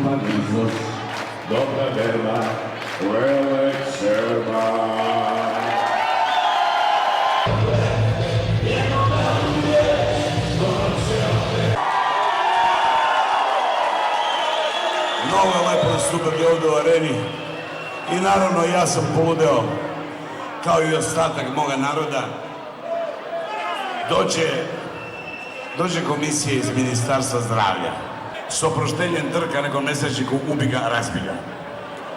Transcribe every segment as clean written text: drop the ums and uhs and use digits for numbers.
pan iznos, dobra berba, uvek Srba. Mnogo je lepo nastupati ovde u areni i naravno ja sam poludeo kao i ostatak moga naroda. Dođe komisija iz Ministarstva zdravlja s oproštenjem trka nekom nesrećniku, ubi ga, razbi ga.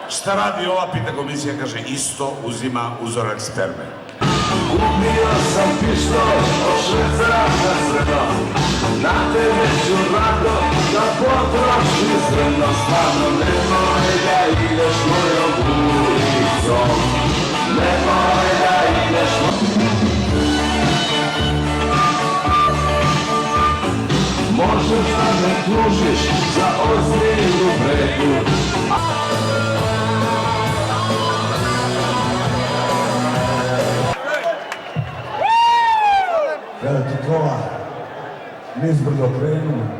Šta radi ova, pita komisija, kaže isto uzima uzorak sperme. Kupio sam pištolj od švercera na srebro, na tebe ću rado da potroši zrno, stvarno nemoj da ideš mojom ulicom, nemoj da ideš možeš da me tužiš za ozbiljnu preku. Kada ti kola nizbrdo krenu,